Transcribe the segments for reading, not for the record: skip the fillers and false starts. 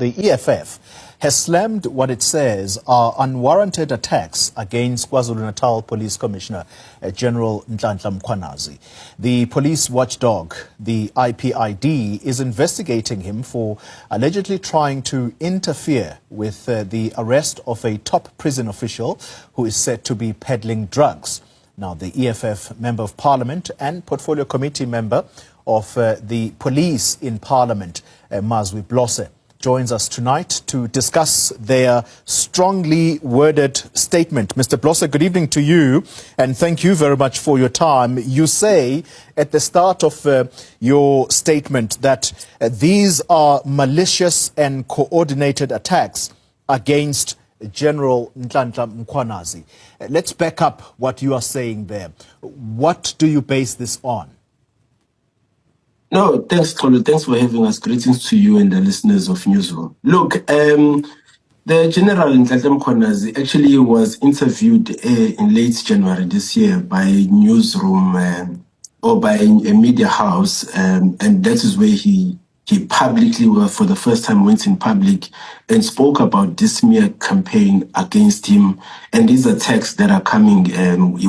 the EFF has slammed what it says are unwarranted attacks against KwaZulu-Natal Police Commissioner General Nhlanhla Mkhwanazi. The police watchdog, the IPID, is investigating him for allegedly trying to interfere with the arrest of a top prison official who is said to be peddling drugs. Now, the EFF Member of Parliament and Portfolio Committee member of the police in Parliament, Mazwi Blose, joins us tonight to discuss their strongly worded statement. Mr. Blose, good evening to you, and thank you very much for your time. You say at the start of your statement that these are malicious and coordinated attacks against General Nhlanhla Mkhwanazi. Let's back up what you are saying there. What do you base this on? No, thanks, Tolu. Thanks for having us. Greetings to you and the listeners of Newsroom. Look, the General Nhlanhla Mkhwanazi actually was interviewed in late January this year by Newsroom or by a media house, and that is where he publicly, for the first time, went in public and spoke about this smear campaign against him and these attacks that are coming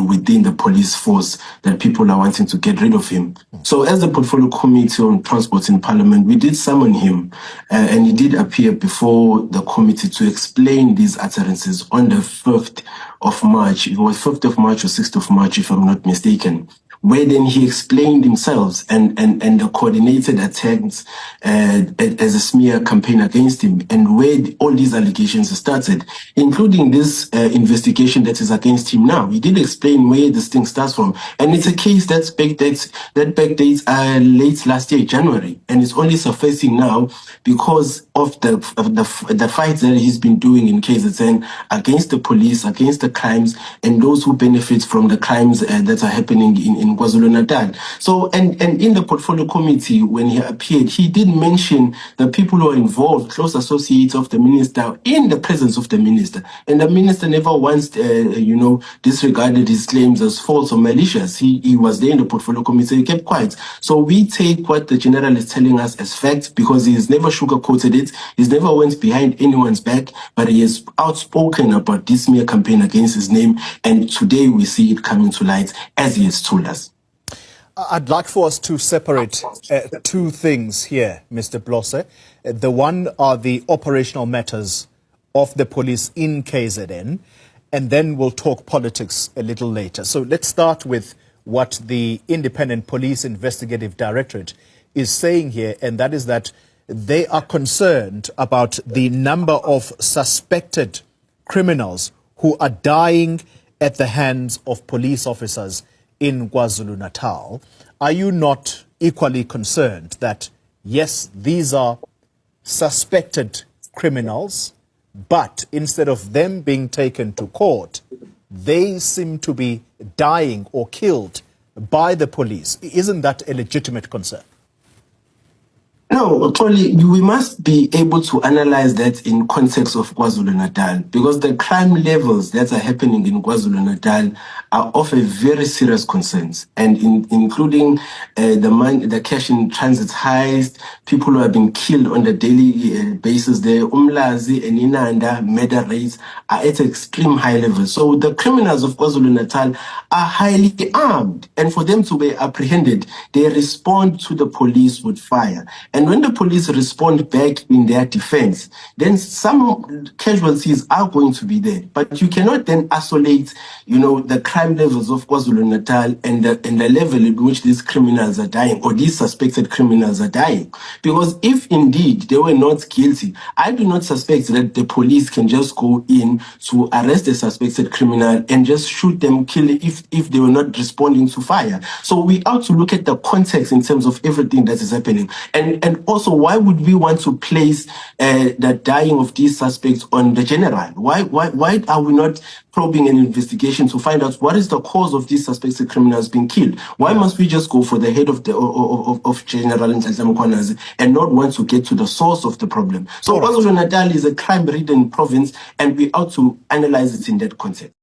within the police force, that people are wanting to get rid of him. So as the Portfolio Committee on Transport in Parliament, we did summon him and he did appear before the committee to explain these utterances on the 5th of March. It was 5th of March or 6th of March, if I'm not mistaken, where then he explained himself and the coordinated attacks as a smear campaign against him, and where all these allegations started, including this investigation that is against him now. He did explain where this thing starts from, and it's a case that backdates late last year, January, and it's only surfacing now because of the fights that he's been doing in KZN against the police, against the crimes, and those who benefit from the crimes that are happening in KwaZulu-Natal. So, and in the Portfolio Committee, when he appeared, he did mention the people who are involved, close associates of the minister, in the presence of the minister. And the minister never once, disregarded his claims as false or malicious. He was there in the Portfolio Committee, he kept quiet. So we take what the general is telling us as fact, because he has never sugarcoated it. He's never went behind anyone's back, but he has outspoken about this smear campaign against his name. And today we see it coming to light, as he has told us. I'd like for us to separate two things here, Mr. Blose. The one are the operational matters of the police in KZN, and then we'll talk politics a little later. So let's start with what the Independent Police Investigative Directorate is saying here, and that is that they are concerned about the number of suspected criminals who are dying at the hands of police officers in KwaZulu-Natal. Are you not equally concerned that, yes, these are suspected criminals, but instead of them being taken to court, they seem to be dying or killed by the police? Isn't that a legitimate concern? No, actually, we must be able to analyze that in context of KwaZulu-Natal, because the crime levels that are happening in KwaZulu-Natal are of a very serious concern, and including the cash in transit heist, people who are being killed on the daily basis there, Umlazi and Inanda murder rates are at extreme high levels. So the criminals of KwaZulu-Natal are highly armed, and for them to be apprehended, they respond to the police with fire. And when the police respond back in their defense, then some casualties are going to be there. But you cannot then isolate, the crime levels of KwaZulu-Natal and the level in which these criminals are dying, or these suspected criminals are dying. Because if indeed they were not guilty, I do not suspect that the police can just go in to arrest a suspected criminal and just shoot them, kill it, if they were not responding to fire. So we ought to look at the context in terms of everything that is happening. And also, why would we want to place the dying of these suspects on the general? Why are we not probing an investigation to find out what is the cause of these suspected criminals being killed? Why must we just go for the head of General Nhlanhla Mkhwanazi and not want to get to the source of the problem? So KwaZulu-Natal is a crime-ridden province, and we ought to analyze it in that context.